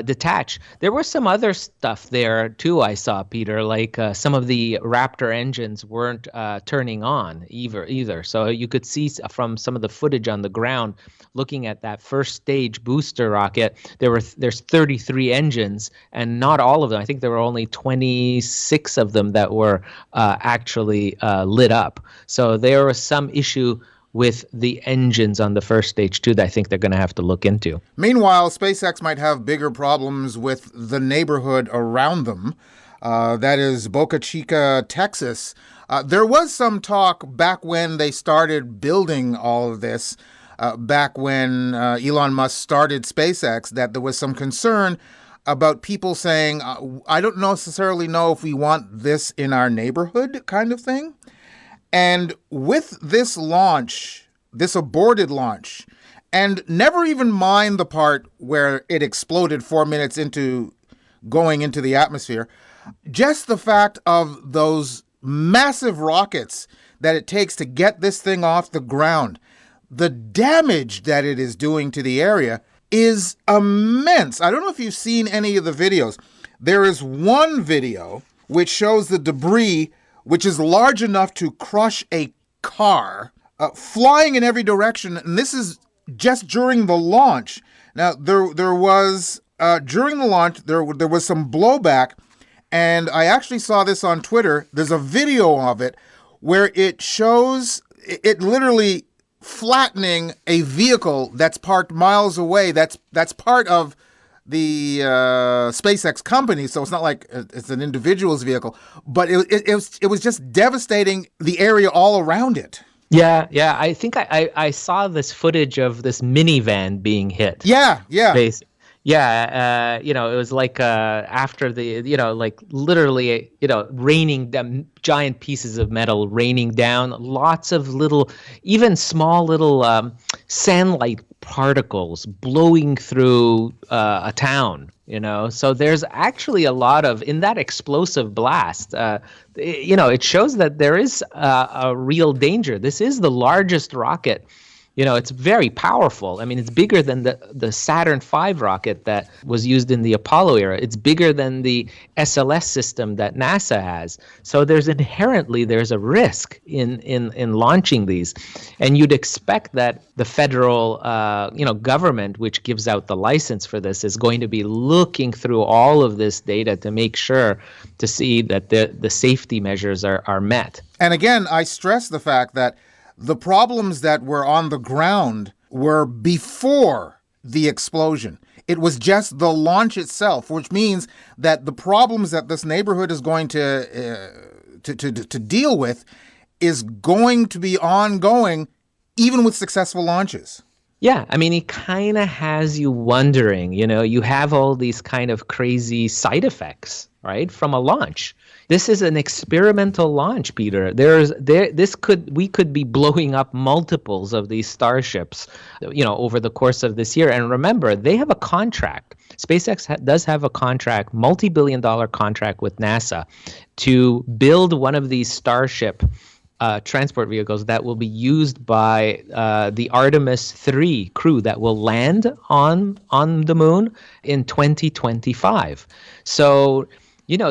detach. There was some other stuff there too, I saw, Peter, like some of the Raptor engines weren't turning on either. So you could see from some of the footage on the ground, looking at that first stage booster rocket, there's 33 engines, and not all of them. I think there were only 26 of them that were actually lit up. So there was some issue with the engines on the first stage too that I think they're going to have to look into. Meanwhile, SpaceX might have bigger problems with the neighborhood around them. That is Boca Chica, Texas. There was some talk back when they started building all of this, back when Elon Musk started SpaceX, that there was some concern about people saying, I don't necessarily know if we want this in our neighborhood kind of thing. And with this launch, this aborted launch, and never even mind the part where it exploded 4 minutes into going into the atmosphere, just the fact of those massive rockets that it takes to get this thing off the ground, the damage that it is doing to the area is immense. I don't know if you've seen any of the videos. There is one video which shows the debris, which is large enough to crush a car, flying in every direction. And this is just during the launch. Now, there was, during the launch, there was some blowback. And I actually saw this on Twitter. There's a video of it where it shows it literally flattening a vehicle that's parked miles away. That's part of the SpaceX company, so it's not like it's an individual's vehicle, but it was just devastating the area all around it. Yeah. I think I saw this footage of this minivan being hit. Yeah. Yeah, it was like after the, like literally, raining down, giant pieces of metal raining down, lots of little, even small little sandlight particles blowing through a town, So there's actually a lot of, in that explosive blast, it shows that there is a real danger. This is the largest rocket. It's very powerful. I mean, it's bigger than the Saturn V rocket that was used in the Apollo era. It's bigger than the SLS system that NASA has. So there's a risk in launching these. And you'd expect that the federal, government, which gives out the license for this, is going to be looking through all of this data to make sure to see that the safety measures are met. And again, I stress the fact that the problems that were on the ground were before the explosion. It was just the launch itself, which means that the problems that this neighborhood is going to deal with is going to be ongoing, even with successful launches. Yeah, I mean, it kind of has you wondering, you have all these kind of crazy side effects, right, from a launch. This is an experimental launch, Peter. We could be blowing up multiples of these starships, over the course of this year. And remember, they have a contract. SpaceX does have a contract, multi-billion-dollar contract with NASA to build one of these Starship transport vehicles that will be used by the Artemis 3 crew that will land on the moon in 2025. So,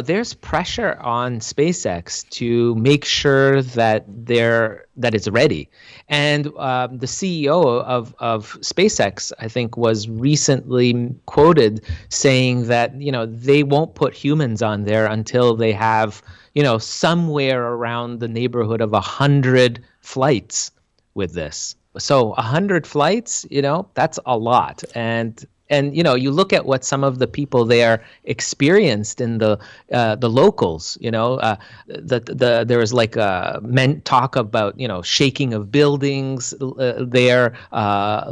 there's pressure on SpaceX to make sure that it's ready. And the CEO of SpaceX, I think, was recently quoted saying that, they won't put humans on there until they have, somewhere around the neighborhood of 100 flights with this. So 100 flights, that's a lot. And you look at what some of the people there experienced in the locals. There was like talk about shaking of buildings there,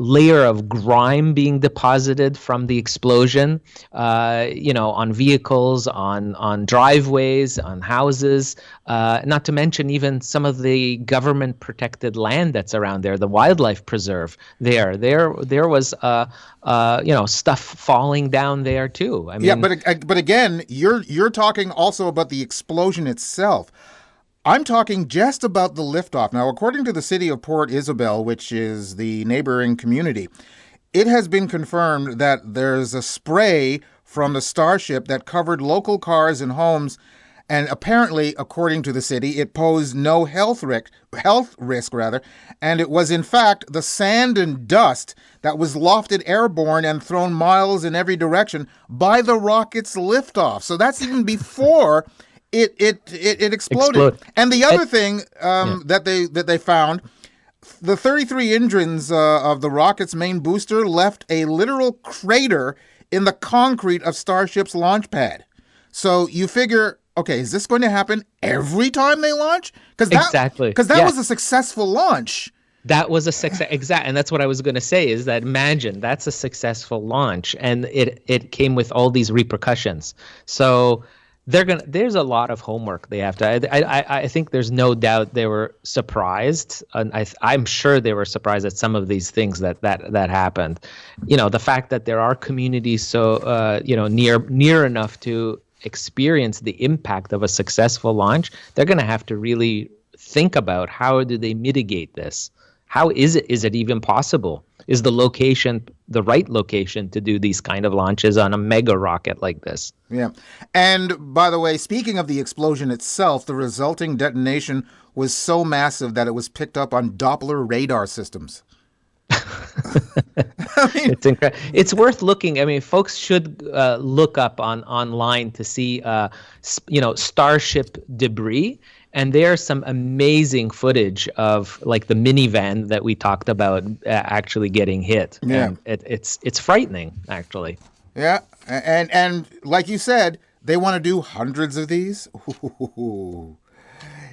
layer of grime being deposited from the explosion, on vehicles, on driveways, on houses. Not to mention even some of the government protected land that's around there, the wildlife preserve there. There was stuff falling down there too. I mean, yeah, but again, you're talking also about the explosion itself. I'm talking just about the liftoff. Now, according to the city of Port Isabel, which is the neighboring community, it has been confirmed that there's a spray from the Starship that covered local cars and homes. And apparently, according to the city, it posed no health risk, and it was in fact the sand and dust that was lofted airborne and thrown miles in every direction by the rocket's liftoff. So that's even before it exploded. And the other thing that they found, the 33 engines of the rocket's main booster left a literal crater in the concrete of Starship's launch pad. So you figure, okay, is this going to happen every time they launch? Exactly. Because that was a successful launch. That was a success. Exactly. And that's what I was going to say is that imagine that's a successful launch and it came with all these repercussions. So there's a lot of homework they have to. I think there's no doubt they were surprised. And I'm sure they were surprised at some of these things that happened. The fact that there are communities so near enough to experience the impact of a successful launch, they're going to have to really think about how do they mitigate this? How is it even possible? Is the location the right location to do these kind of launches on a mega rocket like this? Yeah. And by the way, speaking of the explosion itself, the resulting detonation was so massive that it was picked up on Doppler radar systems. It's incredible. It's worth looking. I mean, folks should look up online to see, Starship debris. And there's some amazing footage of like the minivan that we talked about actually getting hit. Yeah, and it's frightening, actually. Yeah, and like you said, they want to do hundreds of these. Ooh.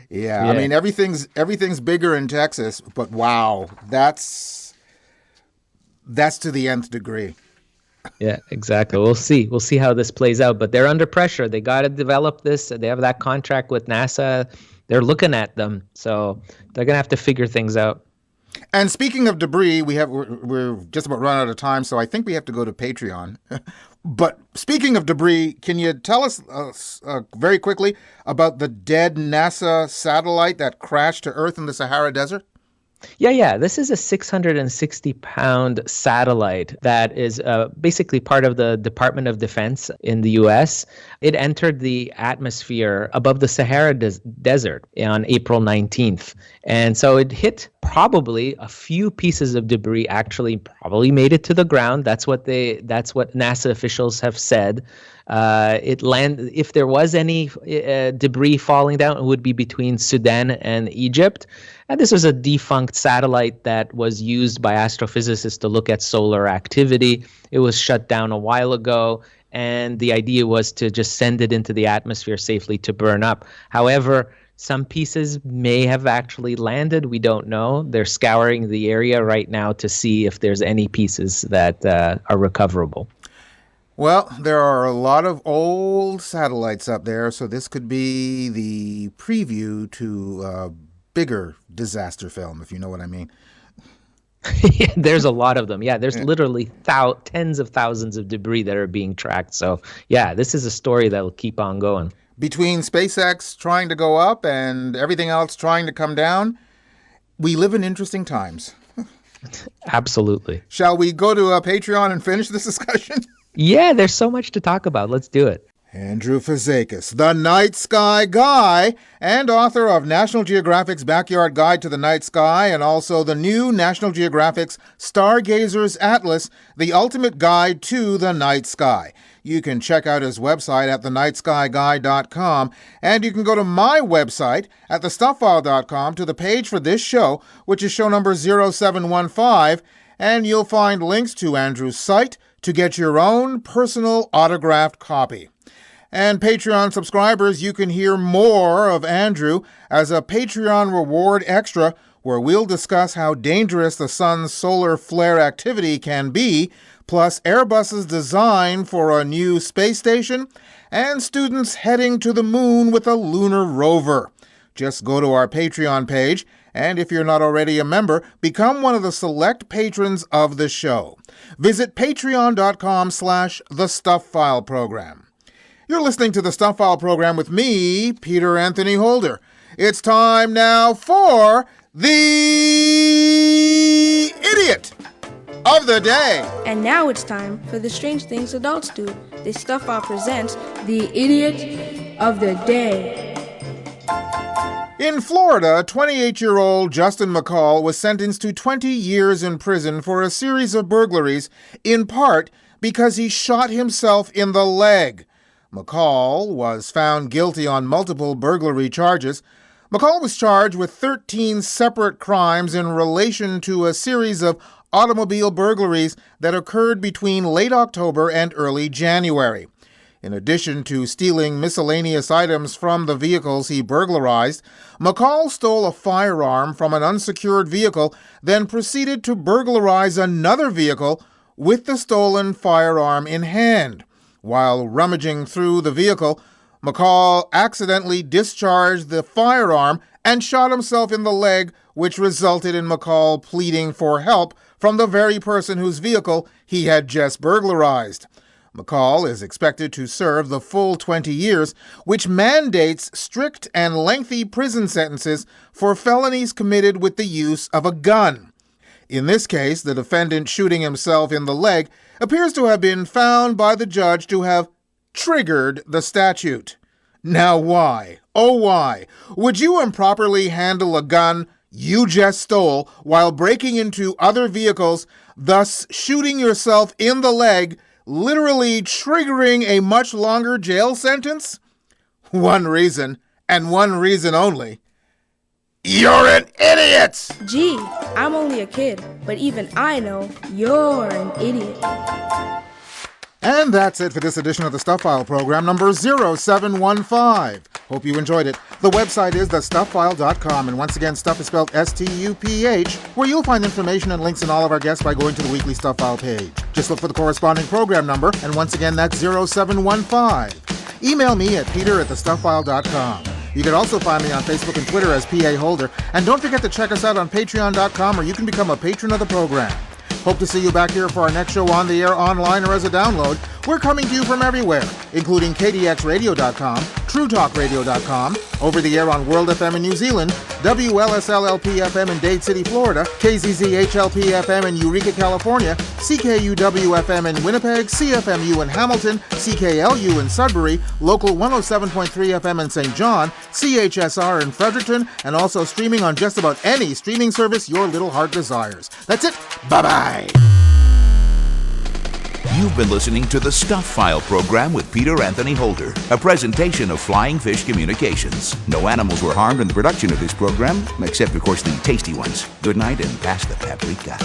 Yeah, I mean everything's bigger in Texas, but wow, that's to the nth degree. Yeah, exactly. We'll see how this plays out, but they're under pressure. They got to develop this. They have that contract with NASA. They're looking at them, so they're gonna have to figure things out. And speaking of debris, we're just about run out of time, so I think we have to go to Patreon. But speaking of debris, can you tell us very quickly about the dead NASA satellite that crashed to Earth in the Sahara Desert? Yeah. This is a 660-pound satellite that is basically part of the Department of Defense in the U.S. It entered the atmosphere above the Sahara Desert on April 19th. And so it hit probably a few pieces of debris actually probably made it to the ground. That's what NASA officials have said. It landed. If there was any debris falling down, it would be between Sudan and Egypt. And this was a defunct satellite that was used by astrophysicists to look at solar activity. It was shut down a while ago, and the idea was to just send it into the atmosphere safely to burn up. However, Some pieces may have actually landed. We don't know. They're scouring the area right now to see if there's any pieces that are recoverable. Well, there are a lot of old satellites up there, so this could be the preview to a bigger disaster film, if you know what I mean. There's a lot of them. Yeah, there's literally tens of thousands of debris that are being tracked. So, yeah, this is a story that will keep on going. Between SpaceX trying to go up and everything else trying to come down, we live in interesting times. Absolutely. Shall we go to Patreon and finish this discussion? Yeah, there's so much to talk about. Let's do it. Andrew Fazekas, the Night Sky Guy, and author of National Geographic's Backyard Guide to the Night Sky, and also the new National Geographic's Stargazer's Atlas, the ultimate guide to the night sky. You can check out his website at thenightskyguy.com, and you can go to my website at thestuffile.com to the page for this show, which is show number 0715, and you'll find links to Andrew's site to get your own personal autographed copy. And Patreon subscribers, you can hear more of Andrew as a Patreon reward extra, where we'll discuss how dangerous the sun's solar flare activity can be, plus Airbus's design for a new space station, and students heading to the moon with a lunar rover. Just go to our Patreon page, and if you're not already a member, become one of the select patrons of the show. Visit patreon.com/thestuffile program. You're listening to the Stuff File program with me, Peter Anthony Holder. It's time now for the Idiot of the Day. And now it's time for the strange things adults do. The Stuff File presents the Idiot of the Day. In Florida, 28-year-old Justin McCall was sentenced to 20 years in prison for a series of burglaries, in part because he shot himself in the leg. McCall was found guilty on multiple burglary charges. McCall was charged with 13 separate crimes in relation to a series of automobile burglaries that occurred between late October and early January. In addition to stealing miscellaneous items from the vehicles he burglarized, McCall stole a firearm from an unsecured vehicle, then proceeded to burglarize another vehicle with the stolen firearm in hand. While rummaging through the vehicle, McCall accidentally discharged the firearm and shot himself in the leg, which resulted in McCall pleading for help from the very person whose vehicle he had just burglarized. McCall is expected to serve the full 20 years, which mandates strict and lengthy prison sentences for felonies committed with the use of a gun. In this case, the defendant shooting himself in the leg appears to have been found by the judge to have triggered the statute. Now why, oh why, would you improperly handle a gun you just stole while breaking into other vehicles, thus shooting yourself in the leg, literally triggering a much longer jail sentence? One reason, and one reason only. You're an idiot! Gee, I'm only a kid, but even I know you're an idiot. And that's it for this edition of the Stuff File program, number 0715. Hope you enjoyed it. The website is thestuffile.com, and once again, Stuff is spelled S-T-U-P-H, where you'll find information and links in all of our guests by going to the weekly Stuff File page. Just look for the corresponding program number, and once again, that's 0715. Email me at peter@thestuffile.com. You can also find me on Facebook and Twitter as PA Holder. And don't forget to check us out on patreon.com, where you can become a patron of the program. Hope to see you back here for our next show on the air, online, or as a download. We're coming to you from everywhere, including KDXRadio.com, TrueTalkRadio.com, over the air on World FM in New Zealand, WLSL-LP-FM in Dade City, Florida, KZZ-HLP-FM in Eureka, California, CKUW-FM in Winnipeg, CFMU in Hamilton, CKLU in Sudbury, Local 107.3 FM in St. John, CHSR in Fredericton, and also streaming on just about any streaming service your little heart desires. That's it. Bye-bye. You've been listening to the Stuff File program with Peter Anthony Holder, a presentation of Flying Fish Communications. No animals were harmed in the production of this program, except, of course, the tasty ones. Good night and pass the paprika.